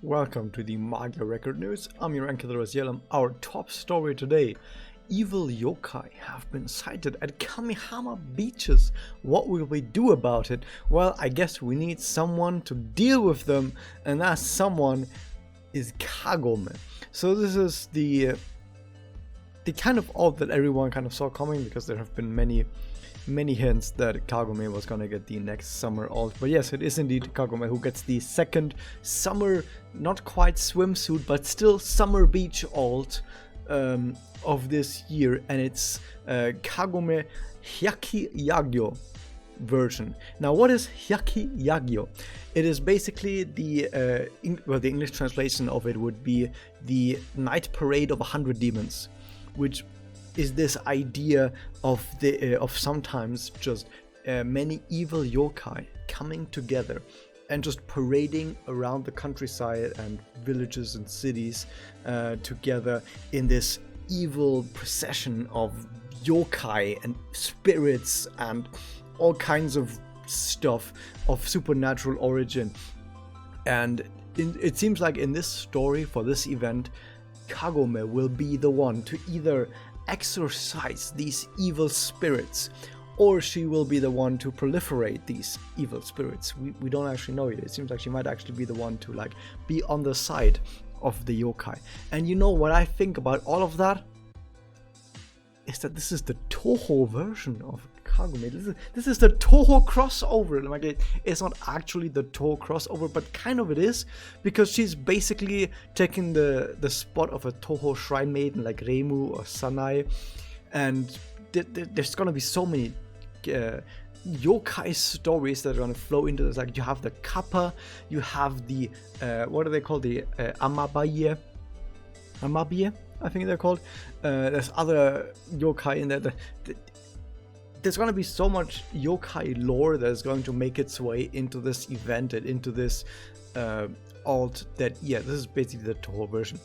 welcome to the MagiReco news. I'm your anchor Yellam. Our top story today: evil yokai have been sighted at Kamihama beaches. What will we do about it? Well, I guess we need someone to deal with them, and that someone is Kagome. So this is the kind of alt that everyone kind of saw coming, because there have been many hints that Kagome was gonna get the next summer alt. But yes, it is indeed Kagome who gets the second summer, not quite swimsuit, but still summer beach alt of this year, and it's Kagome Hyaki Yagyo version. Now, what is Hyaki Yagyo? It is basically the English translation of it would be the night parade of 100 demons, which is this idea of sometimes just many evil yokai coming together and just parading around the countryside and villages and cities together in this evil procession of yokai and spirits and all kinds of stuff of supernatural origin. And it seems like in this story, for this event, Kagome will be the one to either exorcise these evil spirits, or she will be the one to proliferate these evil spirits. We don't actually know yet. It seems like she might actually be the one to be on the side of the yokai. And you know what I think about all of that? Is that this is the Touhou version of Kagome. This is the Touhou crossover. It's not actually the Touhou crossover, but kind of it is, because she's basically taking the spot of a Touhou shrine maiden like Reimu or Sanai. And there's gonna be so many yokai stories that are gonna flow into this. Like, you have the Kappa, you have the what do they call, the Amabiye, I think they're called. There's other yokai in there. There's going to be so much yokai lore that is going to make its way into this event and into this alt that, yeah, this is basically the Touhou version.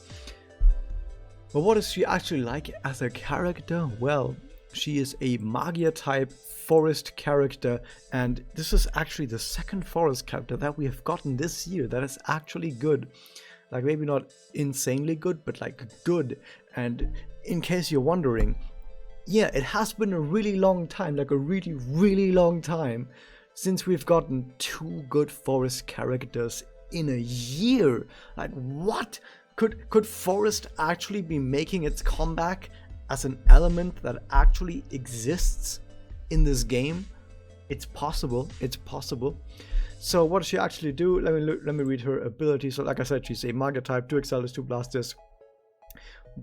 But what is she actually like as a character? Well, she is a Magia type forest character, and this is actually the second forest character that we have gotten this year that is actually good. Like, maybe not insanely good, but good. And in case you're wondering, yeah, it has been a really long time, a really, really long time since we've gotten two good forest characters in a year. Like, what? Could forest actually be making its comeback as an element that actually exists in this game? It's possible. It's possible. So what does she actually do? Let me read her ability. So like I said, she's a Maga type, 2 Excellus, 2 Blasters.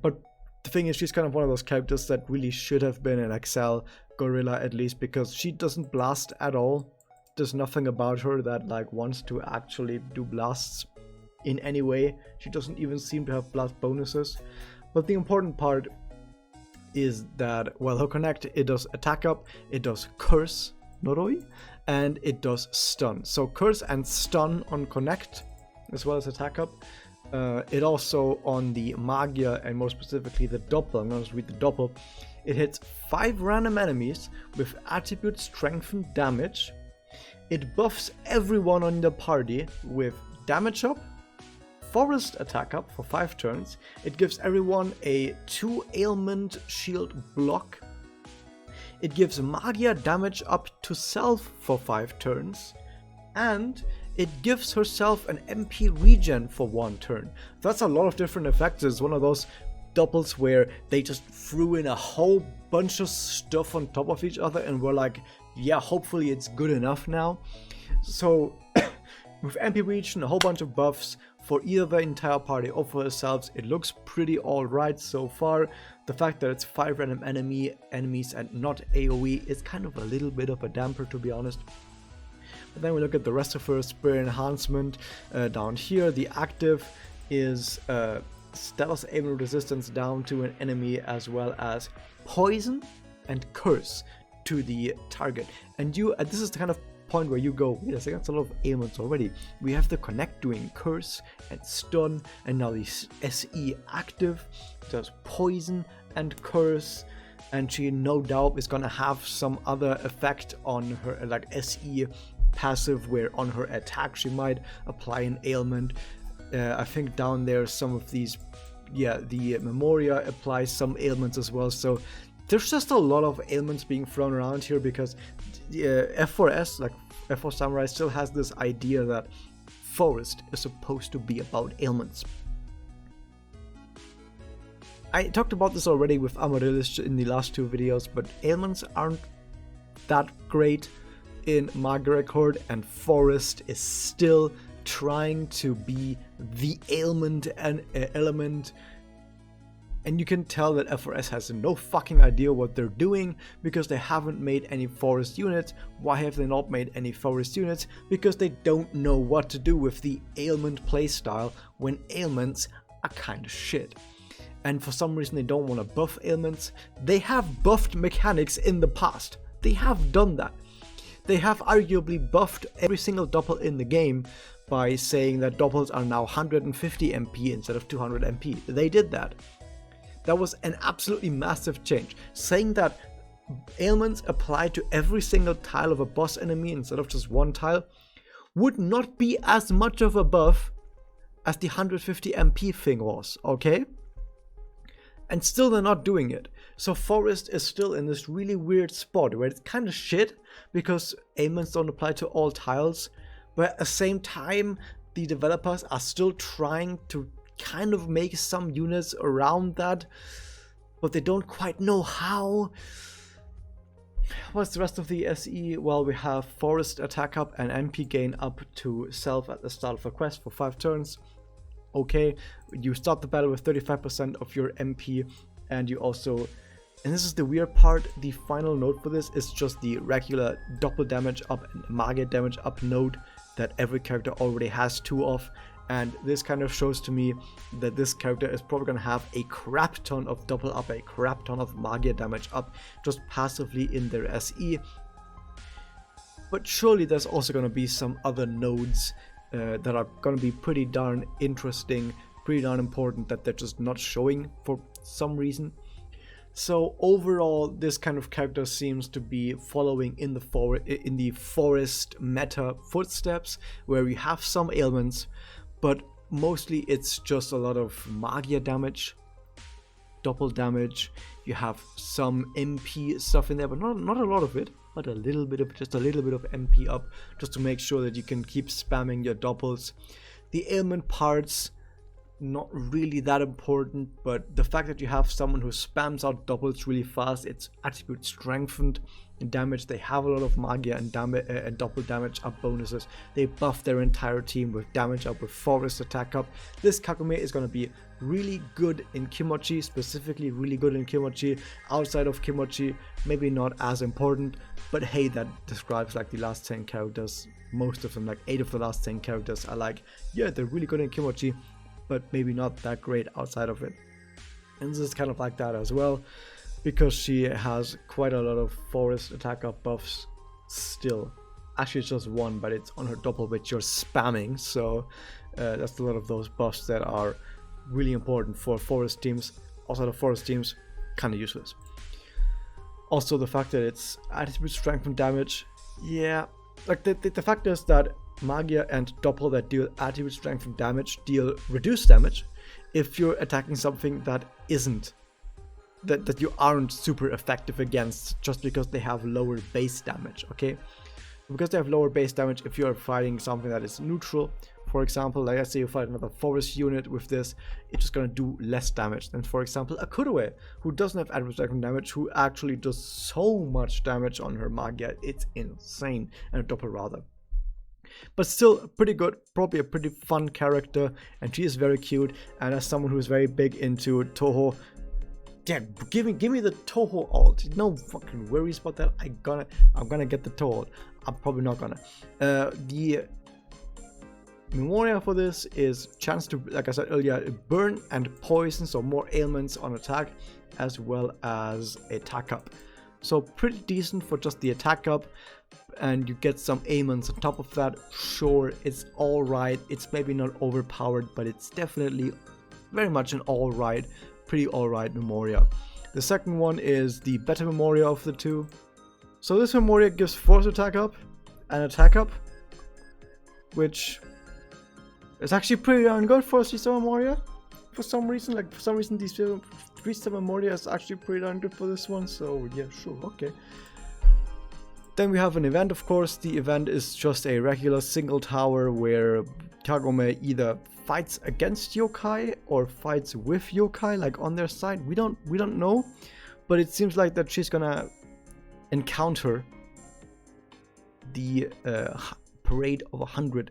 But the thing is, she's kind of one of those characters that really should have been an Excel Gorilla, at least, because she doesn't blast at all. There's nothing about her that wants to actually do blasts in any way. She doesn't even seem to have blast bonuses. But the important part is that, well, her connect, it does attack up, it does curse, Noroi, and it does stun. So curse and stun on connect, as well as attack up. It also, on the Magia, and more specifically the Doppel, I'm going to read the Doppel, it hits 5 random enemies with attribute strengthened damage. It buffs everyone on the party with damage up, forest attack up for 5 turns. It gives everyone a 2 ailment shield block. It gives Magia damage up to self for 5 turns, and it gives herself an MP regen for 1 turn. That's a lot of different effects. It's one of those doubles where they just threw in a whole bunch of stuff on top of each other and were like, yeah, hopefully it's good enough now. So with MP regen, a whole bunch of buffs for either the entire party or for herself, it looks pretty alright so far. The fact that it's 5 random enemies and not AoE is kind of a little bit of a damper, to be honest. But then we look at the rest of her spirit enhancement down here. The active is stealth aim resistance down to an enemy, as well as poison and curse to the target. And this is the kind of point where you go, wait a second, that's a lot of ailments already. We have the connect doing curse and stun, and now the SE active does poison and curse, and she no doubt is gonna have some other effect on her, like SE passive, where on her attack she might apply an ailment. I think down there some of these, yeah, the Memoria applies some ailments as well. So there's just a lot of ailments being thrown around here because F4S, like F4 Samurai, still has this idea that Forest is supposed to be about ailments. I talked about this already with Amaryllis in the last 2 videos, but ailments aren't that great in MagiReco, and Forest is still trying to be the ailment and element, and you can tell that F4S has no fucking idea what they're doing because they haven't made any Forest units. Why have they not made any Forest units? Because they don't know what to do with the ailment playstyle when ailments are kind of shit. And for some reason they don't want to buff ailments. They have buffed mechanics in the past. They have done that. They have arguably buffed every single doppel in the game by saying that doppels are now 150 MP instead of 200 MP. They did that. That was an absolutely massive change. Saying that ailments apply to every single tile of a boss enemy instead of just one tile would not be as much of a buff as the 150 MP thing was, okay? And still they're not doing it. So Forest is still in this really weird spot where it's kind of shit because ailments don't apply to all tiles, but at the same time the developers are still trying to kind of make some units around that, but they don't quite know how. What's the rest of the SE? Well, we have Forest attack up and MP gain up to self at the start of a quest for 5 turns. Okay, you start the battle with 35% of your MP, and you also, and this is the weird part, the final node for this is just the regular doppel damage up and magia damage up node that every character already has 2 of, and this kind of shows to me that this character is probably going to have a crap ton of double up, a crap ton of magia damage up just passively in their SE. But surely there's also going to be some other nodes that are going to be pretty darn interesting, pretty darn important that they're just not showing for some reason. So overall, this kind of character seems to be following in the Forest meta footsteps, where we have some ailments, but mostly it's just a lot of magia damage, double damage. You have some MP stuff in there, but not a lot of it, but a little bit of MP up, just to make sure that you can keep spamming your doppels. The ailment parts, not really that important, but the fact that you have someone who spams out doubles really fast, it's attribute strengthened damage. They have a lot of magia and double damage up bonuses. They buff their entire team with damage up, with Forest attack up. This Kagome is going to be really good in Kimochi, specifically really good in Kimochi. Outside of Kimochi, maybe not as important, but hey, that describes like the last 10 characters. Most of them, like 8 of the last 10 characters are like, yeah, they're really good in Kimochi, but maybe not that great outside of it. And this is kind of like that as well, because she has quite a lot of Forest attack up buffs still. Actually, it's just 1, but it's on her doppel, which you're spamming, so that's a lot of those buffs that are really important for Forest teams. Outside of Forest teams, kind of useless. Also, the fact that it's attribute strength and damage, yeah, like the fact is that magia and doppel that deal attribute strength and damage deal reduced damage if you're attacking something that isn't, that you aren't super effective against, just because they have lower base damage, okay? Because they have lower base damage, if you're fighting something that is neutral, for example, like let's say you fight another Forest unit with this, it's just gonna do less damage than, for example, a Kagome, who doesn't have attribute strength and damage, who actually does so much damage on her magia, it's insane, and a doppel rather. But still pretty good, probably a pretty fun character, and she is very cute. And as someone who is very big into Touhou, yeah, give me the Touhou ult. No fucking worries about that. I'm gonna get the Touhou ult. I'm probably not gonna. The Memoria for this is chance to, like I said earlier, burn and poison, so more ailments on attack, as well as attack up. So pretty decent for just the attack up, and you get some ailments on top of that. Sure, it's alright. It's maybe not overpowered, but it's definitely very much an alright, pretty alright Memoria. The second one is the better Memoria of the two. So this Memoria gives force attack up and attack up, which It's actually pretty darn good for 3-star Moria. For some reason, these 3-star Moria is actually pretty darn good for this one. So yeah, sure, okay. Then we have an event, of course. The event is just a regular single tower where Kagome either fights against yokai or fights with yokai, like on their side. We don't know, but it seems like that she's gonna encounter the parade of 100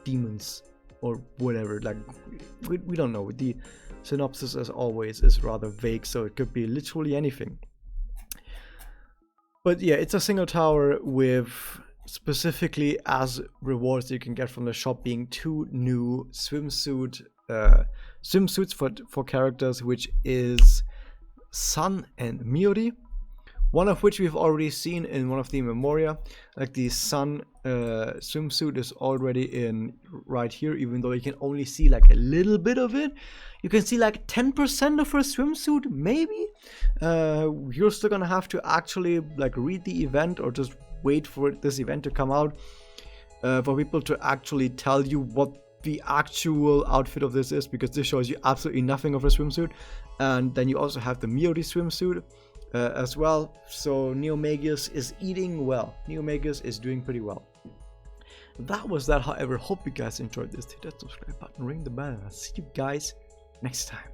demons or whatever. Like we don't know. The synopsis, as always, is rather vague, so it could be literally anything. But yeah, it's a single tower with specifically as rewards you can get from the shop being 2 new swimsuits for characters, which is Sun and Miori. One of which we've already seen in one of the Memoria. Like the Sun swimsuit is already in right here, even though you can only see like a little bit of it. You can see like 10% of her swimsuit, maybe. You're still gonna have to actually like read the event or just wait for this event to come out for people to actually tell you what the actual outfit of this is, because this shows you absolutely nothing of her swimsuit. And then you also have the Miori swimsuit as well. So Neomagus is eating well. Neomagus is doing pretty well. That was that. However, hope you guys enjoyed this. Hit that subscribe button, ring the bell, and I'll see you guys next time.